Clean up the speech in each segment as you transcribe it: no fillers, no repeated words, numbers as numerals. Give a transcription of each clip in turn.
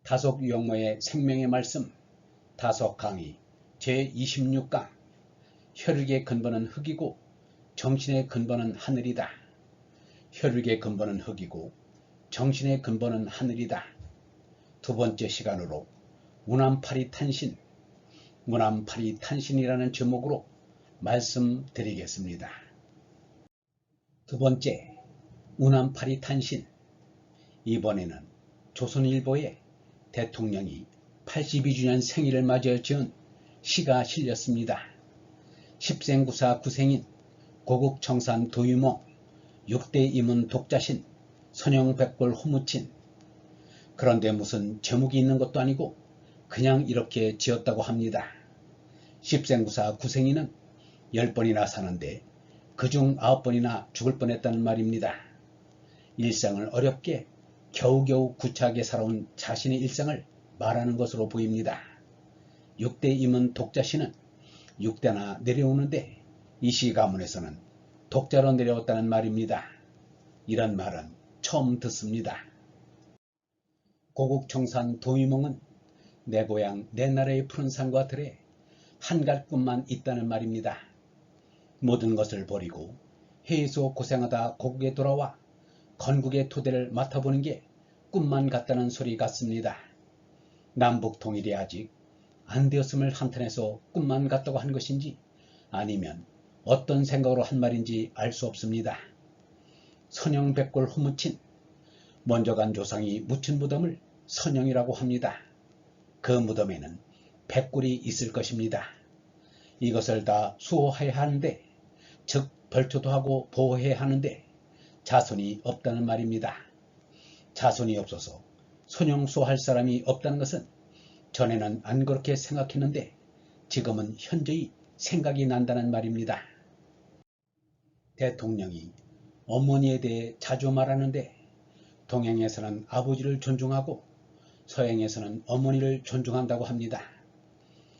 다속 유영모의 생명의 말씀 다속 강의 제26강 혈육의 근본은 흙이고 정신의 근본은 하늘이다. 혈육의 근본은 흙이고 정신의 근본은 하늘이다. 두 번째 시간으로 우남파리탄신, 우남파리탄신이라는 제목으로 말씀드리겠습니다. 두 번째, 우남파리탄신. 이번에는 조선일보에 대통령이 82주년 생일을 맞이해 지은 시가 실렸습니다. 십생구사 구생인 고국청산 도유모 6대 임은 독자신 선영백골 호무친. 그런데 무슨 제목이 있는 것도 아니고 그냥 이렇게 지었다고 합니다. 십생구사 구생인은 10번이나 사는데 그중 9번이나 죽을 뻔했다는 말입니다. 일생을 어렵게 겨우겨우 구차하게 살아온 자신의 일생을 말하는 것으로 보입니다. 6대 임은 독자신은 6대나 내려오는데 이 시 가문에서는 독자로 내려왔다는 말입니다. 이런 말은 처음 듣습니다. 고국청산 도유몽은 내 고향 내 나라의 푸른 산과 들에 한갈 꿈만 있다는 말입니다. 모든 것을 버리고 해에서 고생하다 고국에 돌아와 건국의 토대를 맡아보는 게 꿈만 같다는 소리 같습니다. 남북 통일이 아직 안 되었음을 한탄해서 꿈만 같다고 한 것인지 아니면 어떤 생각으로 한 말인지 알 수 없습니다. 선영백골 호무친, 먼저 간 조상이 묻힌 무덤을 선영이라고 합니다. 그 무덤에는 백골이 있을 것입니다. 이것을 다 수호해야 하는데, 즉 벌초도 하고 보호해야 하는데 자손이 없다는 말입니다. 자손이 없어서 선영수호할 사람이 없다는 것은 전에는 안 그렇게 생각했는데 지금은 현저히 생각이 난다는 말입니다. 대통령이 어머니에 대해 자주 말하는데 동양에서는 아버지를 존중하고 서양에서는 어머니를 존중한다고 합니다.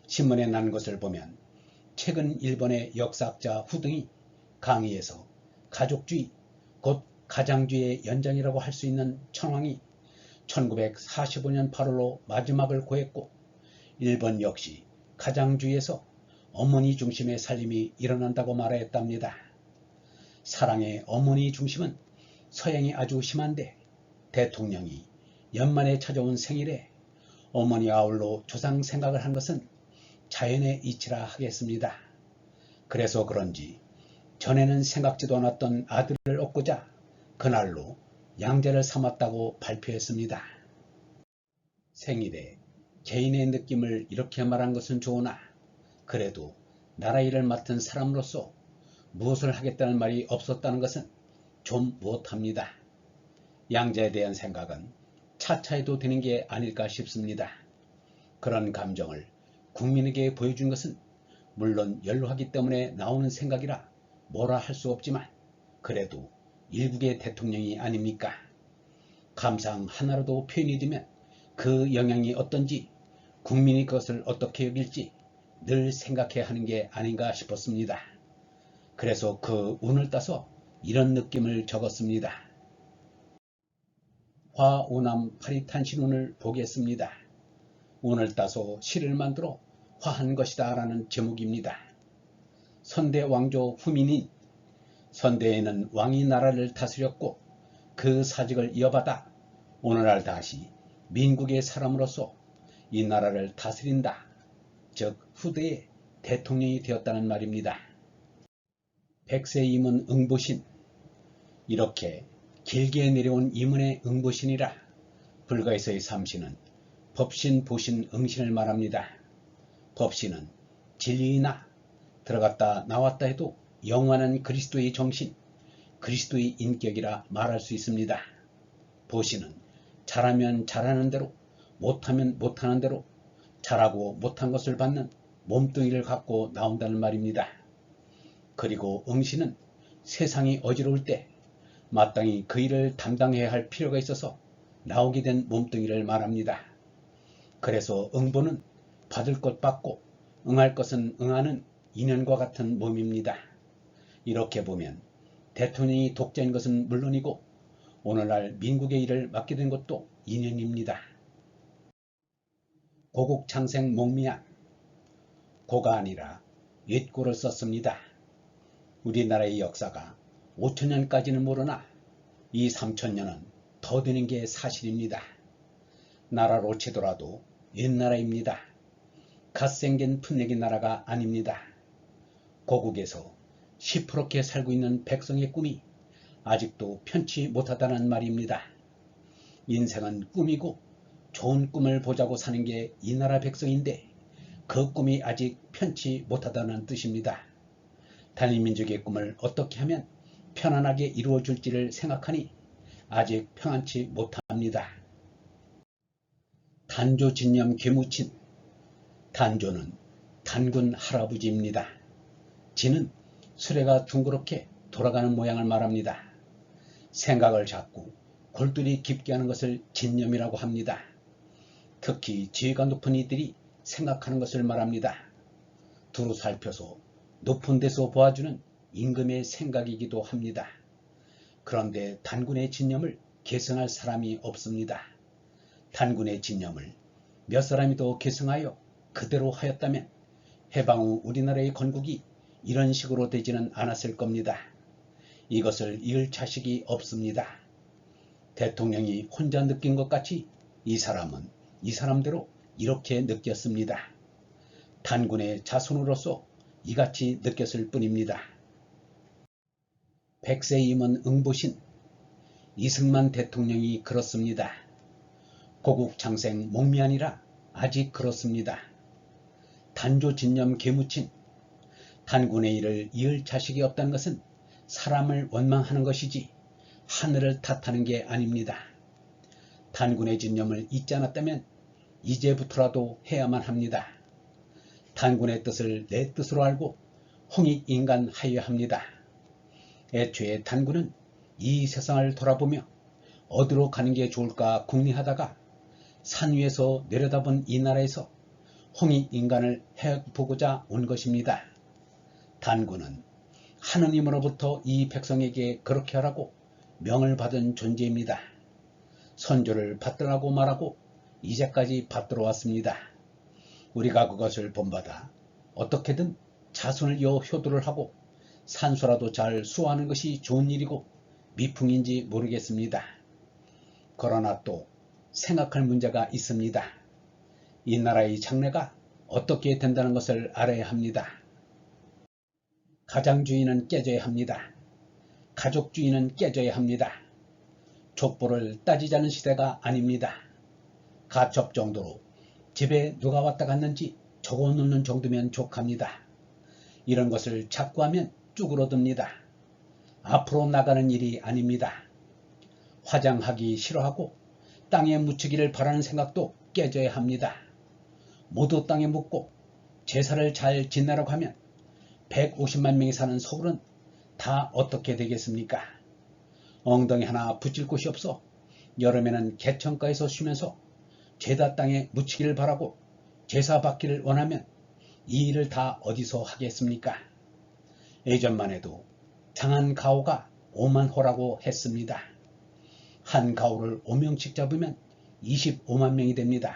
신문에 난 것을 보면 최근 일본의 역사학자 후등이 강의에서 가족주의, 곧 가장주의의 연장이라고 할 수 있는 천황이 1945년 8월로 마지막을 고했고 일본 역시 가장주의에서 어머니 중심의 살림이 일어난다고 말하였답니다. 사랑의 어머니 중심은 서양이 아주 심한데 대통령이 연말에 찾아온 생일에 어머니 아울러 조상 생각을 한 것은 자연의 이치라 하겠습니다. 그래서 그런지 전에는 생각지도 않았던 아들을 얻고자 그날로 양자를 삼았다고 발표했습니다. 생일에 개인의 느낌을 이렇게 말한 것은 좋으나 그래도 나라 일을 맡은 사람으로서 무엇을 하겠다는 말이 없었다는 것은 좀 못합니다. 양자에 대한 생각은 차차해도 되는 게 아닐까 싶습니다. 그런 감정을 국민에게 보여준 것은 물론 연로하기 때문에 나오는 생각이라 뭐라 할 수 없지만 그래도 일국의 대통령이 아닙니까? 감상 하나로도 표현이 되면 그 영향이 어떤지 국민이 그것을 어떻게 여길지 늘 생각해야 하는 게 아닌가 싶었습니다. 그래서 그 운을 따서 이런 느낌을 적었습니다. 화오남 파리탄신운을 보겠습니다. 운을 따서 시를 만들어 화한 것이다 라는 제목입니다. 선대 왕조 후민인 선대에는 왕이 나라를 다스렸고 그 사직을 이어받아 오늘날 다시 민국의 사람으로서 이 나라를 다스린다. 즉 후대의 대통령이 되었다는 말입니다. 백세 임은 응보신, 이렇게 길게 내려온 임은의 응보신이라 불가에서의 삼신은 법신, 보신, 응신을 말합니다. 법신은 진리이나 들어갔다 나왔다 해도 영원한 그리스도의 정신, 그리스도의 인격이라 말할 수 있습니다. 보신은 잘하면 잘하는 대로, 못하면 못하는 대로 잘하고 못한 것을 받는 몸뚱이를 갖고 나온다는 말입니다. 그리고 응신은 세상이 어지러울 때 마땅히 그 일을 담당해야 할 필요가 있어서 나오게 된 몸뚱이를 말합니다. 그래서 응보는 받을 것 받고 응할 것은 응하는 인연과 같은 몸입니다. 이렇게 보면 대통령이 독자인 것은 물론이고 오늘날 민국의 일을 맡게 된 것도 인연입니다. 고국창생 목미안, 고가 아니라 옛고를 썼습니다. 우리나라의 역사가 5천년까지는 모르나 이 3천년은 더 되는 게 사실입니다. 나라로 치더라도 옛나라입니다. 갓 생긴 풋내기 나라가 아닙니다. 고국에서 시퍼렇게 살고 있는 백성의 꿈이 아직도 편치 못하다는 말입니다. 인생은 꿈이고 좋은 꿈을 보자고 사는 게 이 나라 백성인데 그 꿈이 아직 편치 못하다는 뜻입니다. 단일민족의 꿈을 어떻게 하면 편안하게 이루어질지를 생각하니 아직 평안치 못합니다. 단조진념 괴무친. 단조는 단군 할아버지입니다. 진은 수레가 둥그렇게 돌아가는 모양을 말합니다. 생각을 잡고 골똘히 깊게 하는 것을 진념이라고 합니다. 특히 지혜가 높은 이들이 생각하는 것을 말합니다. 두루 살펴서 높은 데서 보아주는 임금의 생각이기도 합니다. 그런데 단군의 진념을 계승할 사람이 없습니다. 단군의 진념을 몇 사람이 더 계승하여 그대로 하였다면 해방 후 우리나라의 건국이 이런 식으로 되지는 않았을 겁니다. 이것을 이을 자식이 없습니다. 대통령이 혼자 느낀 것 같이 이 사람은 이 사람대로 이렇게 느꼈습니다. 단군의 자손으로서 이같이 느꼈을 뿐입니다. 백세임은 응보신. 이승만 대통령이 그렇습니다. 고국창생 목미안이라 아직 그렇습니다. 단조진념 괴무친. 단군의 일을 이을 자식이 없다는 것은 사람을 원망하는 것이지 하늘을 탓하는 게 아닙니다. 단군의 진념을 잊지 않았다면 이제부터라도 해야만 합니다. 단군의 뜻을 내 뜻으로 알고 홍익인간하여야 합니다. 애초에 단군은 이 세상을 돌아보며 어디로 가는 게 좋을까 궁리하다가 산 위에서 내려다본 이 나라에서 홍익인간을 해보고자 온 것입니다. 단군은 하느님으로부터 이 백성에게 그렇게 하라고 명을 받은 존재입니다. 선조를 받들라고 말하고 이제까지 받들어 왔습니다. 우리가 그것을 본받아 어떻게든 자손을 이어 효도를 하고 산소라도 잘 수호하는 것이 좋은 일이고 미풍인지 모르겠습니다. 그러나 또 생각할 문제가 있습니다. 이 나라의 장래가 어떻게 된다는 것을 알아야 합니다. 가장주의는 깨져야 합니다. 가족주의는 깨져야 합니다. 족보를 따지지 않는 시대가 아닙니다. 가첩 정도로 집에 누가 왔다 갔는지 적어놓는 정도면 족합니다. 이런 것을 자꾸 하면 쭈그러듭니다. 앞으로 나가는 일이 아닙니다. 화장하기 싫어하고 땅에 묻히기를 바라는 생각도 깨져야 합니다. 모두 땅에 묻고 제사를 잘 지내라고 하면 150만 명이 사는 서울은 다 어떻게 되겠습니까? 엉덩이 하나 붙일 곳이 없어 여름에는 개천가에서 쉬면서 죄다 땅에 묻히기를 바라고 제사 받기를 원하면 이 일을 다 어디서 하겠습니까? 예전만 해도 장한 가오가 5만 호라고 했습니다. 한 가오를 5명씩 잡으면 25만 명이 됩니다.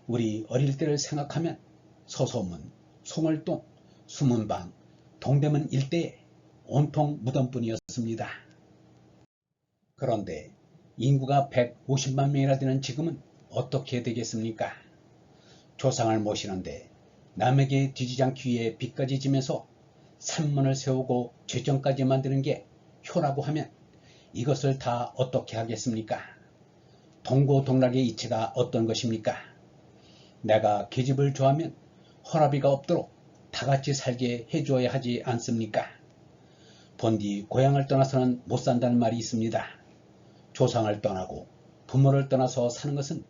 우리 어릴 때를 생각하면 서소문, 송월동, 수문방, 동대문 일대에 온통 무덤뿐이었습니다. 그런데 인구가 150만 명이나 되는 지금은 어떻게 되겠습니까? 조상을 모시는데 남에게 뒤지지 않기 위해 빚까지 지면서 산문을 세우고 죄정까지 만드는 게 효라고 하면 이것을 다 어떻게 하겠습니까? 동고동락의 이치가 어떤 것입니까? 내가 계집을 좋아하면 허락비가 없도록 다같이 살게 해주어야 하지 않습니까? 본디 고향을 떠나서는 못 산다는 말이 있습니다. 조상을 떠나고 부모를 떠나서 사는 것은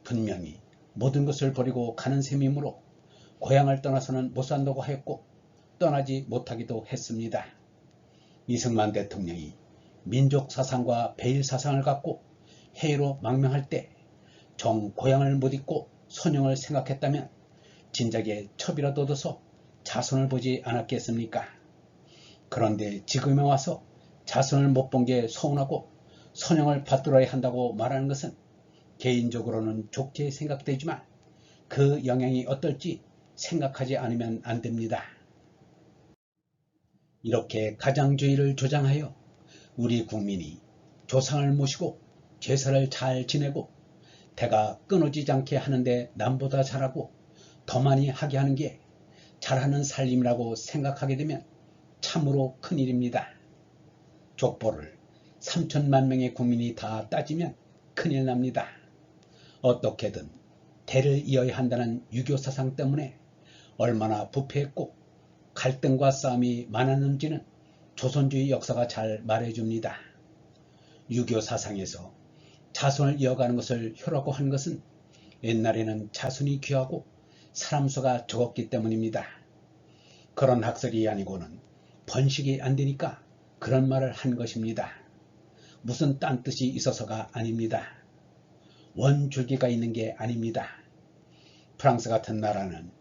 분명히 모든 것을 버리고 가는 셈이므로 고향을 떠나서는 못 산다고 하였고 떠나지 못하기도 했습니다. 이승만 대통령이 민족 사상과 배일 사상을 갖고 해외로 망명할 때 정 고향을 못 잊고 선영을 생각했다면 진작에 첩이라도 얻어서 자손을 보지 않았겠습니까? 그런데 지금에 와서 자손을 못 본 게 서운하고 선영을 받들어야 한다고 말하는 것은 개인적으로는 좋게 생각되지만 그 영향이 어떨지 생각하지 않으면 안 됩니다. 이렇게 가장주의를 조장하여 우리 국민이 조상을 모시고 제사를 잘 지내고 대가 끊어지지 않게 하는데 남보다 잘하고 더 많이 하게 하는 게 잘하는 살림이라고 생각하게 되면 참으로 큰일입니다. 족보를 3천만 명의 국민이 다 따지면 큰일 납니다. 어떻게든 대를 이어야 한다는 유교 사상 때문에 얼마나 부패했고 갈등과 싸움이 많았는지는 조선주의 역사가 잘 말해줍니다. 유교 사상에서 자손을 이어가는 것을 효라고 한 것은 옛날에는 자손이 귀하고 사람 수가 적었기 때문입니다. 그런 학설이 아니고는 번식이 안 되니까 그런 말을 한 것입니다. 무슨 딴 뜻이 있어서가 아닙니다. 원줄기가 있는 게 아닙니다. 프랑스 같은 나라는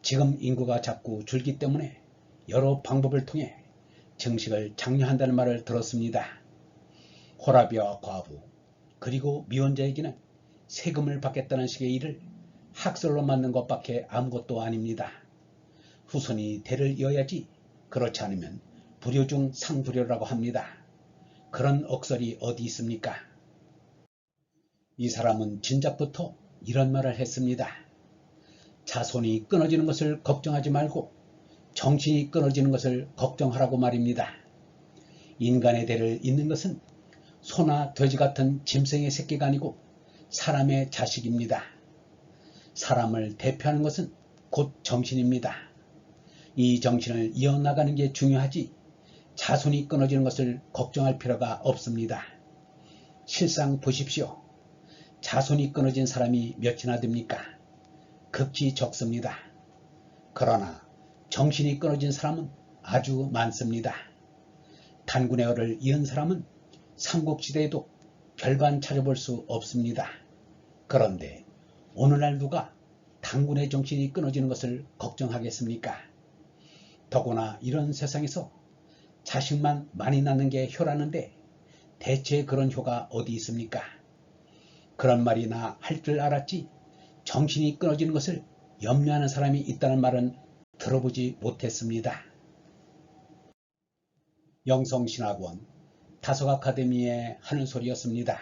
지금 인구가 자꾸 줄기 때문에 여러 방법을 통해 정식을 장려한다는 말을 들었습니다. 호라비와 과부 그리고 미혼자에게는 세금을 받겠다는 식의 일을 학설로 만든 것밖에 아무것도 아닙니다. 후손이 대를 이어야지 그렇지 않으면 불효 중 상불효라고 합니다. 그런 억설이 어디 있습니까? 이 사람은 진작부터 이런 말을 했습니다. 자손이 끊어지는 것을 걱정하지 말고 정신이 끊어지는 것을 걱정하라고 말입니다. 인간의 대를 잇는 것은 소나 돼지 같은 짐승의 새끼가 아니고 사람의 자식입니다. 사람을 대표하는 것은 곧 정신입니다. 이 정신을 이어나가는 게 중요하지 자손이 끊어지는 것을 걱정할 필요가 없습니다. 실상 보십시오. 자손이 끊어진 사람이 몇이나 됩니까? 극히 적습니다. 그러나 정신이 끊어진 사람은 아주 많습니다. 단군의 어를 이은 사람은 삼국시대에도 별반 찾아볼 수 없습니다. 그런데 오늘날 누가 단군의 정신이 끊어지는 것을 걱정하겠습니까? 더구나 이런 세상에서 자식만 많이 낳는 게 효라는데 대체 그런 효가 어디 있습니까? 그런 말이나 할 줄 알았지 정신이 끊어지는 것을 염려하는 사람이 있다는 말은 들어보지 못했습니다. 영성신학원 다속아카데미의 하는 소리였습니다.